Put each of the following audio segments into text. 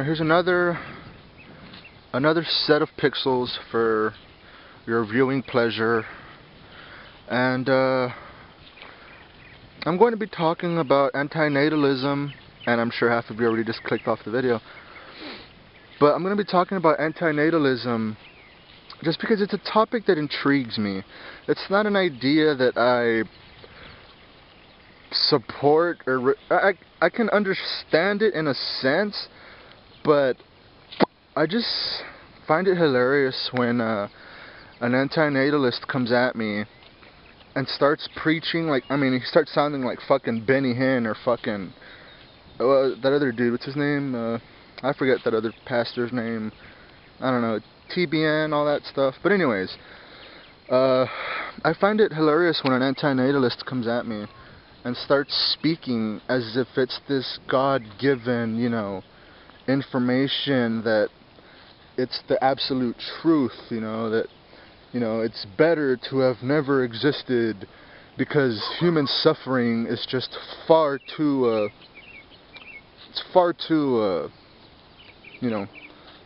here's another set of pixels for your viewing pleasure, and I'm going to be talking about antinatalism, and I'm sure half of you already just clicked off the video, but I'm going to be talking about antinatalism just because it's a topic that intrigues me. It's not an idea that I support, or I can understand it in a sense, but I just find it hilarious when an antinatalist comes at me and starts preaching like, he starts sounding like fucking Benny Hinn or fucking that other dude, what's his name? I forget that other pastor's name. I don't know, TBN, all that stuff. But anyways, I find it hilarious when an antinatalist comes at me and starts speaking as if it's this God-given, information that it's the absolute truth, that, it's better to have never existed because human suffering is just far too,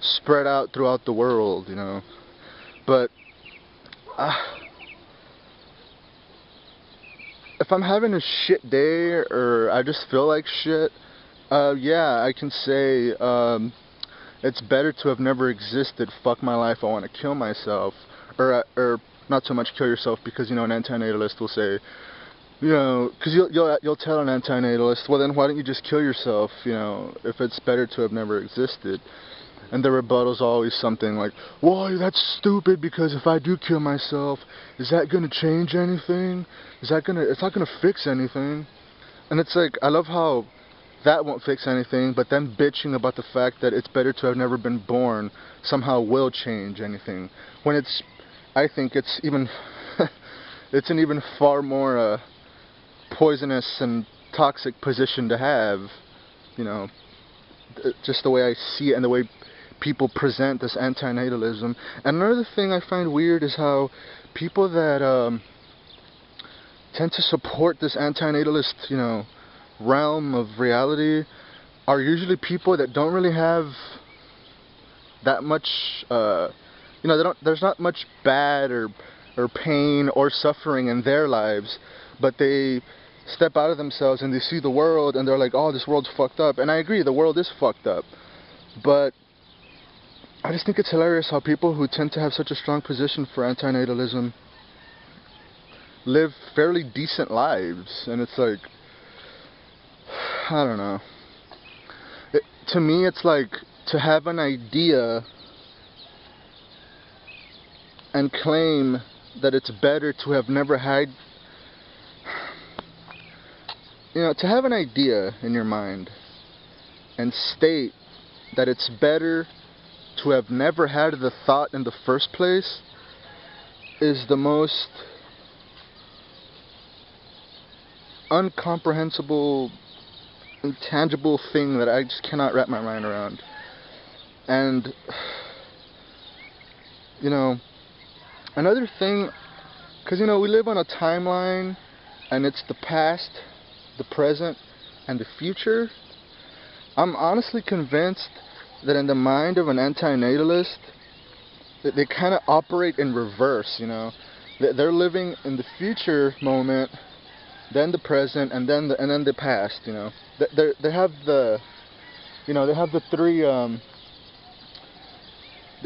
spread out throughout the world, But if I'm having a shit day or I just feel like shit, yeah, I can say it's better to have never existed. Fuck my life, I want to kill myself. Or not so much kill yourself, because an antinatalist will say, because you'll tell an antinatalist, well then why don't you just kill yourself, if it's better to have never existed. And the rebuttal's always something like, well, that's stupid, because if I do kill myself, is that going to change anything? It's not going to fix anything. And it's like, I love how that won't fix anything, but then bitching about the fact that it's better to have never been born somehow will change anything. When I think it's even, it's an even far more poisonous and toxic position to have, just the way I see it and the way people present this antinatalism. And another thing I find weird is how people that tend to support this antinatalist, realm of reality are usually people that don't really have that much, there's not much bad or pain or suffering in their lives, but they step out of themselves and they see the world and they're like, oh, this world's fucked up. And I agree, the world is fucked up, but I just think it's hilarious how people who tend to have such a strong position for antinatalism live fairly decent lives. And it's like, I don't know. To me, it's like to have an idea and claim that it's better to have never had, to have an idea in your mind and state that it's better to have never had the thought in the first place is the most incomprehensible, intangible thing that I just cannot wrap my mind around. And another thing, because we live on a timeline, and it's the past, the present, and the future. I'm honestly convinced that in the mind of an antinatalist, that they kind of operate in reverse. They're living in the future moment, then the present, and then the past. They have the, they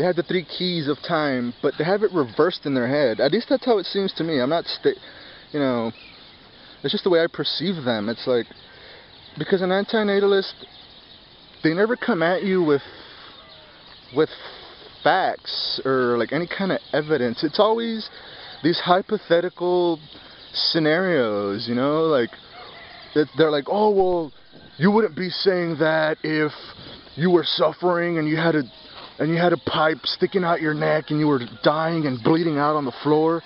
have the three keys of time, but they have it reversed in their head. At least that's how it seems to me. I'm not it's just the way I perceive them. It's like, because an antinatalist, they never come at you with facts or like any kind of evidence. It's always these hypothetical scenarios, like they're like, oh well, you wouldn't be saying that if you were suffering and you had a pipe sticking out your neck and you were dying and bleeding out on the floor.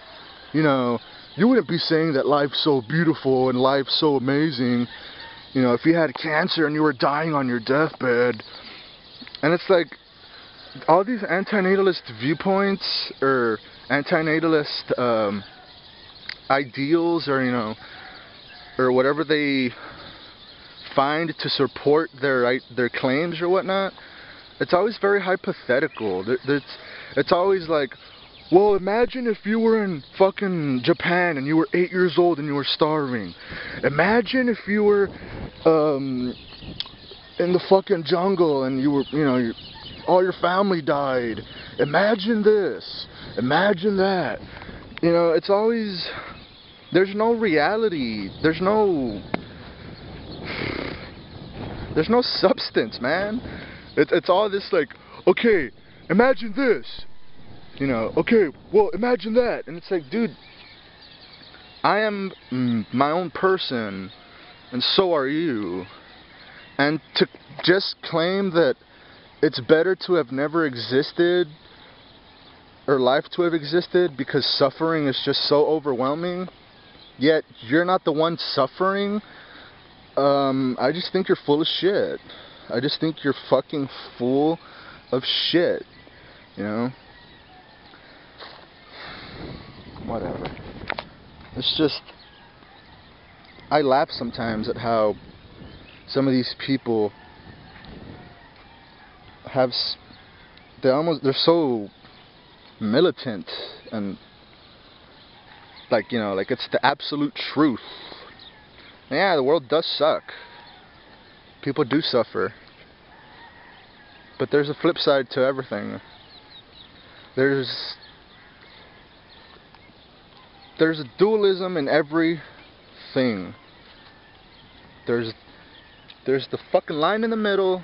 You wouldn't be saying that life's so beautiful and life's so amazing, if you had cancer and you were dying on your deathbed. And it's like, all these antinatalist viewpoints or antinatalist ideals, or or whatever they find to support their claims or whatnot, it's always very hypothetical. It's always like, well, imagine if you were in fucking Japan and you were 8 years old and you were starving. Imagine if you were in the fucking jungle and you were, all your family died. Imagine this. Imagine that. It's always, there's no reality. There's no substance, man. It's all this like, okay, imagine this. Okay, well, imagine that. And it's like, dude, I am my own person, and so are you. And to just claim that it's better to have never existed, or life to have existed, because suffering is just so overwhelming, yet you're not the one suffering, I just think you're full of shit. I just think you're fucking full of shit, Whatever. It's just, I laugh sometimes at how some of these people have, they're so militant and like, like it's the absolute truth. Yeah, the world does suck. People do suffer. But there's a flip side to everything. There's a dualism in everything. There's the fucking line in the middle,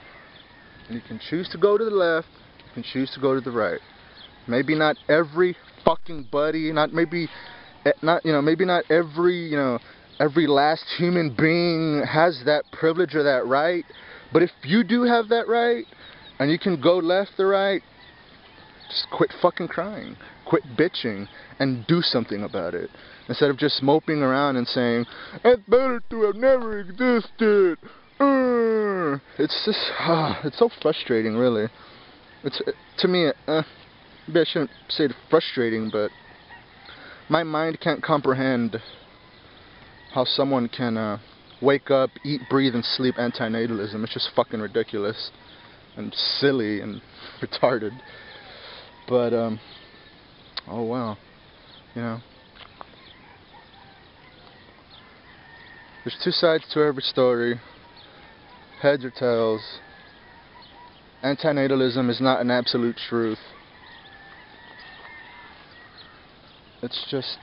and you can choose to go to the left, you can choose to go to the right. Maybe not every fucking buddy, maybe not every, every last human being has that privilege or that right. But if you do have that right, and you can go left or right, just quit fucking crying. Quit bitching and do something about it. Instead of just moping around and saying, it's better to have never existed. It's just, it's so frustrating, really. To me, maybe I shouldn't say frustrating, but my mind can't comprehend how someone can wake up, eat, breathe, and sleep antinatalism. It's just fucking ridiculous and silly and retarded. But, oh wow, there's two sides to every story, heads or tails. Antinatalism is not an absolute truth. It's just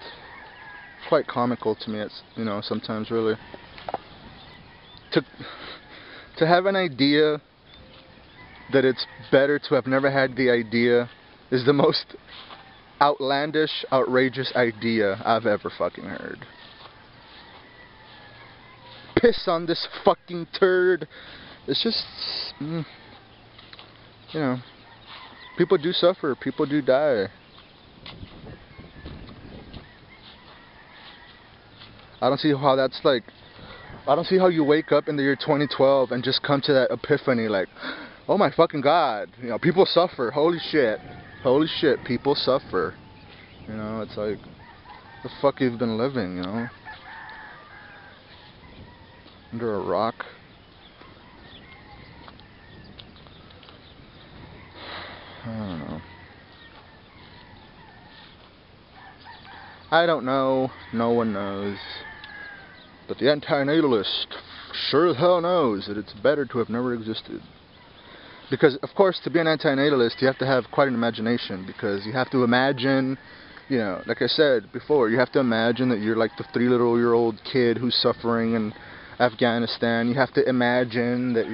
quite comical to me, it's, sometimes really. To have an idea that it's better to have never had the idea is the most outlandish, outrageous idea I've ever fucking heard. Piss on this fucking turd. It's just, people do suffer, people do die. I don't see how that's like, I don't see how you wake up in the year 2012 and just come to that epiphany like, oh my fucking god, people suffer, holy shit, people suffer. It's like, the fuck you've been living, under a rock. I don't know. I don't know, no one knows. But the antinatalist sure as hell knows that it's better to have never existed. Because, of course, to be an antinatalist, you have to have quite an imagination, because you have to imagine, like I said before, you have to imagine that you're like the 3-year-old kid who's suffering in Afghanistan. You have to imagine that,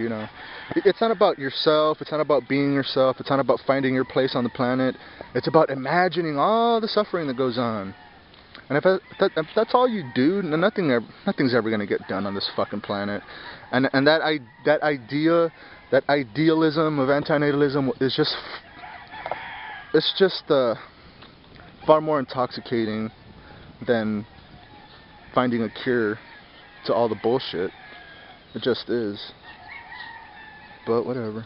it's not about yourself, it's not about being yourself, it's not about finding your place on the planet. It's about imagining all the suffering that goes on. And if that's all you do, nothing's ever going to get done on this fucking planet. And that idealism of antinatalism is just, it's just far more intoxicating than finding a cure to all the bullshit. It just is. But whatever.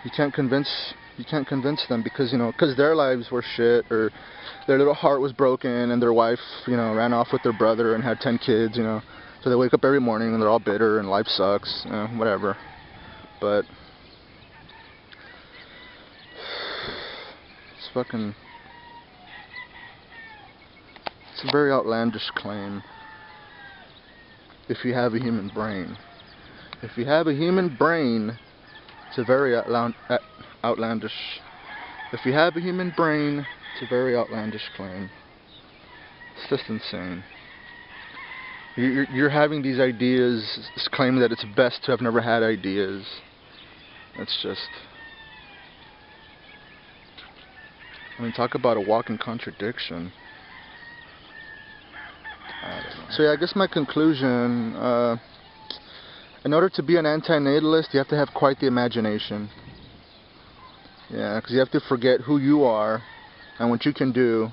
You can't convince them because, because their lives were shit, or their little heart was broken and their wife, ran off with their brother and had 10 kids, so they wake up every morning and they're all bitter and life sucks, whatever. But fucking... It's a very outlandish claim. If you have a human brain. If you have a human brain, it's a very outlandish... If you have a human brain, it's a very outlandish claim. It's just insane. You're having these ideas, claiming that it's best to have never had ideas. It's just... I mean, talk about a walking contradiction. So yeah, I guess my conclusion, in order to be an antinatalist, you have to have quite the imagination. Yeah, because you have to forget who you are and what you can do,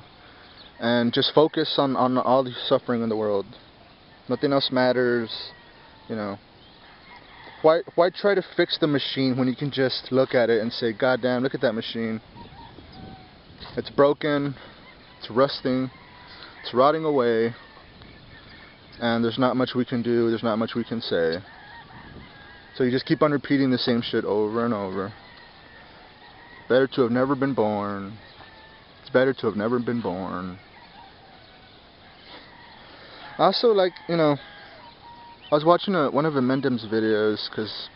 and just focus on all the suffering in the world. Nothing else matters, you know. Why try to fix the machine when you can just look at it and say, God damn, look at that machine. It's broken, it's rusting, it's rotting away, and there's not much we can do, there's not much we can say. So you just keep on repeating the same shit over and over. Better to have never been born. It's better to have never been born. Also, like, you know, I was watching one of Emendem's videos, because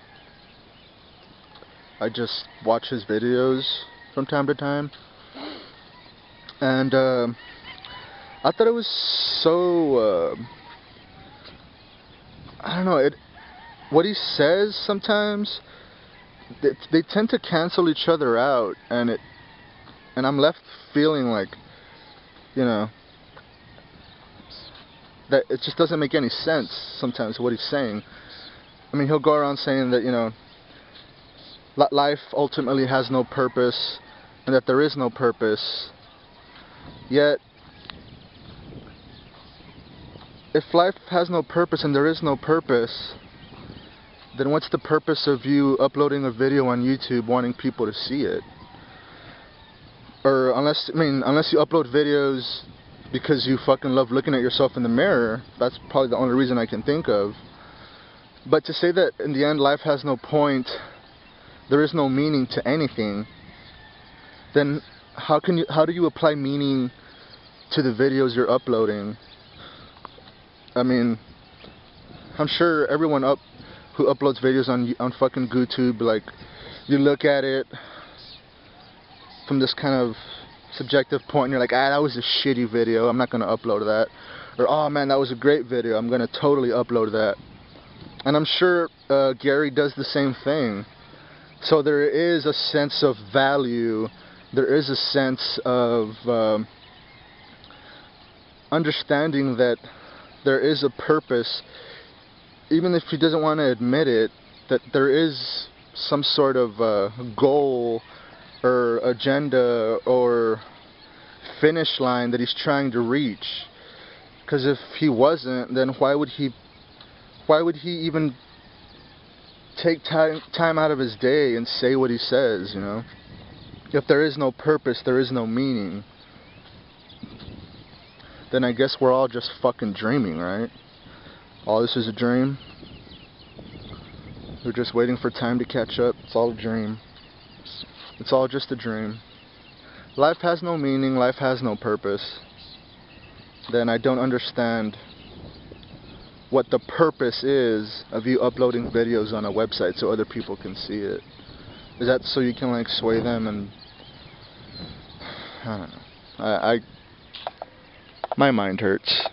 I just watch his videos from time to time. And I thought it was so, I don't know, what he says sometimes, they tend to cancel each other out, and I'm left feeling like, you know, that it just doesn't make any sense sometimes what he's saying. I mean, he'll go around saying that, you know, life ultimately has no purpose, and that there is no purpose. Yet, if life has no purpose and there is no purpose, then what's the purpose of you uploading a video on YouTube wanting people to see it? Or unless you upload videos because you fucking love looking at yourself in the mirror, that's probably the only reason I can think of. But to say that in the end life has no point, there is no meaning to anything, then how do you apply meaning to the videos you're uploading? I mean, I'm sure everyone who uploads videos on fucking YouTube, like, you look at it from this kind of subjective point and you're like, that was a shitty video, I'm not going to upload that. Or, oh man, that was a great video, I'm going to totally upload that. And I'm sure Gary does the same thing. So there is a sense of value, there is a sense of understanding that there is a purpose, even if he doesn't want to admit it, that there is some sort of goal or agenda or finish line that he's trying to reach. Because if he wasn't, then why would he even take time out of his day and say what he says, you know? If there is no purpose, there is no meaning, then I guess we're all just fucking dreaming, right? All this is a dream. We're just waiting for time to catch up. It's all a dream. It's all just a dream. Life has no meaning, life has no purpose. Then I don't understand what the purpose is of you uploading videos on a website so other people can see it. Is that so you can, like, sway them and... I don't know. My mind hurts.